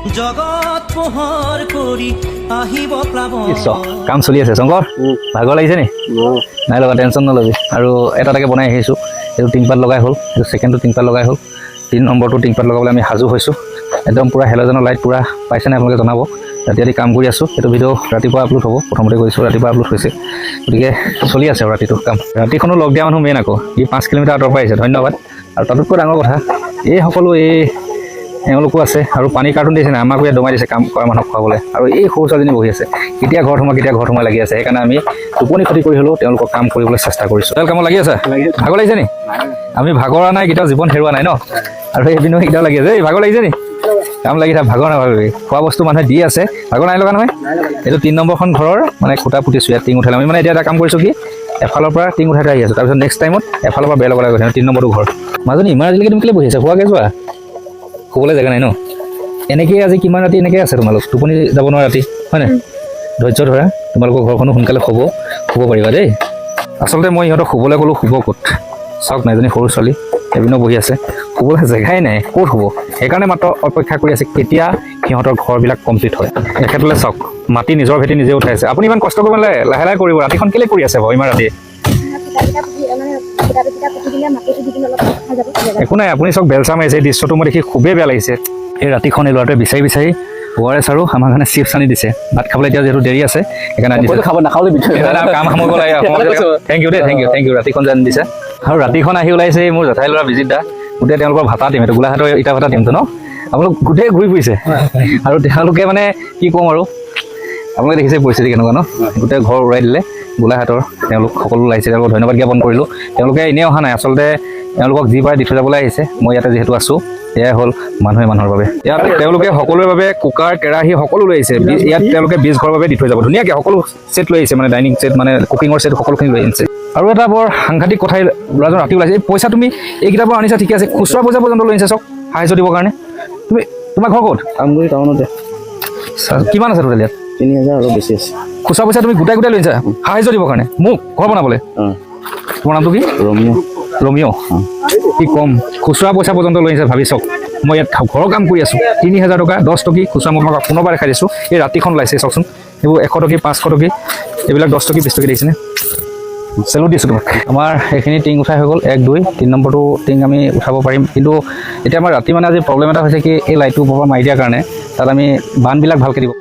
জগত পোহৰ কৰি আহিব প্লাৱন কাম চলি আছে শংকৰ ভাগৰ লাগিছে নি নাই লগা টেনশ্যন নলবি আৰু এটা তাকে বনাই আহিছোঁ এইটো টিংপাত লগাই হ'ল এইটো ছেকেণ্ডটো টিংপাত লগাই হ'ল 3 নম্বৰটো টিংপাত লগাবলৈ আমি সাজু হৈছোঁ একদম পূৰা হেল'জেনৰ লাইট পূৰা পাইছেনে আপোনালোকে জনাব ৰাতি ৰাতি কাম কৰি আছোঁ এইটো ভিডিঅ' ৰাতিপুৱা আপলোড হ'ব প্ৰথমতে কৰিছোঁ ৰাতিপুৱা আপলোড হৈছে গতিকে চলি আছে আৰু ৰাতিটো কাম ৰাতিখনো লগ দিয়া মানুহ মেইন আকৌ ই 5 কিলোমিটাৰ আঁতৰৰ পৰা আহিছে ধন্যবাদ আৰু তাতোতকৈ ডাঙৰ কথা এই সকলো এওঁলোকো আছে আৰু পানীৰ কাৰ্টুন দিছে না আমাকো ইয়াত দমাই দিছে কাম কৰা মানুহক খুৱাবলৈ আৰু এই সৰু ছোৱালীজনী বহি আছে কেতিয়া ঘৰত সোমাই লাগি আছে সেইকাৰণে আমি টোপনি ক্ষতি কৰি হ'লেও তেওঁলোকক কাম কৰিবলৈ চেষ্টা কৰিছোঁ তেল কামত লাগি আছে ভাগৰ লাগিছে নি আমি ভাগৰা নাই কেতিয়াও জীৱন হেৰুৱা নাই ন আৰু এই বিনয় কেতিয়াও লাগি আছে এই ভাগৰ লাগিছে নি কাম লাগি থাক ভাগৰ নাভাবিবি খোৱা বস্তু মানুহে দি আছে ভাগৰ নাই লগা নহয় এইটো 3 নম্বৰখন ঘৰৰ মানে খুঁটা পুতিছোঁ ইয়াত টিং উঠালে আমি মানে এতিয়া এটা কাম কৰিছোঁ কি এফালৰ পৰা টিং উঠাই আহি আছোঁ তাৰপিছত নেক্সট টাইমত এফালৰ পৰা বেৰ লগাই গৈছে 3 নম্বৰটো ঘৰ মাজনী ইমান আজিলৈকে তুমি কেলৈ বহি আছে খোৱাকৈ যোৱা শুবলৈ জেগা নাই ন এনেকৈ আজি কিমান ৰাতি এনেকৈ আছে তোমালোক টোপনি যাব নোৱাৰা ৰাতি হয়নে ধৈৰ্য ধৰা তোমালোকৰ ঘৰখনো সোনকালে শুব পাৰিবা দেই আচলতে মই ইহঁতক শুবলৈ ক'লোঁ শুব ক'ত চাওক নাইজনী সৰু ছোৱালী এবিনো বহি আছে শুবলৈ জেগাই নাই ক'ত শুব সেইকাৰণে মাত্ৰ অপেক্ষা কৰি আছে কেতিয়া সিহঁতৰ ঘৰবিলাক কমপ্লিট হয় এখেতলৈ চাওক মাটি নিজৰ ভেটি নিজে উঠাইছে আপুনি ইমান কষ্ট কৰিব নালাগে লাহে লাহে কৰিব ৰাতিখন কেলৈ কৰি আছে বাৰু ইমান ৰাতি একো নাই আপুনি চাওক বেলচা মাৰিছে এই দৃশ্যটো মই দেখি খুবেই বেয়া লাগিছে এই ৰাতিখন এই ল'ৰাটোৱে বিচাৰি ORS আৰু আমাৰ কাৰণে চিপছ আনি দিছে ভাত খাবলৈ এতিয়া যিহেতু দেৰি আছে সেইকাৰণে খাব নাখাবলৈ কাম সামৰিব লাগে থেংক ইউ দেই থেংক ইউ ৰাতিখন যে আনি দিছে আৰু ৰাতিখন আহি ওলাইছে মোৰ জেঠাই ল'ৰা বিজিত দা গোটেই তেওঁলোকৰ ভাতা দিম এইটো গোলাঘাটৰ ইটা ভাতা দিমটো ন আপোনালোক গোটেই ঘূৰি ফুৰিছে আৰু তেওঁলোকে মানে কি ক'ম আৰু আপোনালোকে দেখিছে পৰিস্থিতি কেনেকুৱা ন গোটেই ঘৰ উৰাই দিলে গোলাঘাটৰ তেওঁলোক সকলো ওলাইছে তেওঁলোকক ধন্যবাদ জ্ঞাপন কৰিলোঁ তেওঁলোকে এনেই অহা নাই আচলতে তেওঁলোকক যি পাৰে দি থৈ যাবলৈ আহিছে মই ইয়াতে যিহেতু আছোঁ এয়াই হ'ল মানুহে মানুহৰ বাবে ইয়াত তেওঁলোকে সকলোৰে বাবে কুকাৰ কেৰাহী সকলো লৈ আহিছে ইয়াত তেওঁলোকে 20 ঘৰৰ বাবে দি থৈ যাব ধুনীয়াকৈ সকলো ছেট লৈ আহিছে মানে ডাইনিং ছেট মানে কুকিঙৰ ছেট সকলোখিনি লৈ আহিছে আৰু এটা বৰ সাংঘাতিক কথাই ল'ৰাজন ৰাতি ওলাইছে এই পইচা তুমি এইকেইটাৰ পৰা আনিছা ঠিকে আছে খুচুৰা পইচা পৰ্যন্ত লৈ আহিছে চাওক সাহায্য দিবৰ কাৰণে তুমি তোমাৰ ঘৰ ক'ত আমগুৰি টাউনতে কিমান আছে টোটেল ইয়াত 3000 অলপ বেছি আছে খুচুৰা পইচা তুমি গোটাই লৈ আহিছা সাহায্য দিবৰ কাৰণে মোক ঘৰ বনাবলৈ তোমাৰ নামটো কি ৰমিঅ' কি কম খুচুৰা পইচা পৰ্যন্ত লৈ আহিছে ভাবি চাওক মই ইয়াত ঘৰৰ কাম কৰি আছোঁ 3000 টকা 10 টকী খুচুৰা মই পুনৰবাৰ দেখাই দিছোঁ এই ৰাতিখন ওলাইছে চাওকচোন এইবোৰ 100 টকী 500 টকী এইবিলাক 10 টকী 20 টকী দেখিছেনে চেলুট দিছোঁ তোমাক আমাৰ এইখিনি টিং উঠাই হৈ গ'ল 1 2 3 নম্বৰটো টিং আমি উঠাব পাৰিম কিন্তু এতিয়া আমাৰ ৰাতি মানে আজি প্ৰব্লেম এটা হৈছে কি এই লাইটটো ওপৰৰ পৰা মাৰি দিয়াৰ কাৰণে তাত আমি বানবিলাক ভালকৈ দিব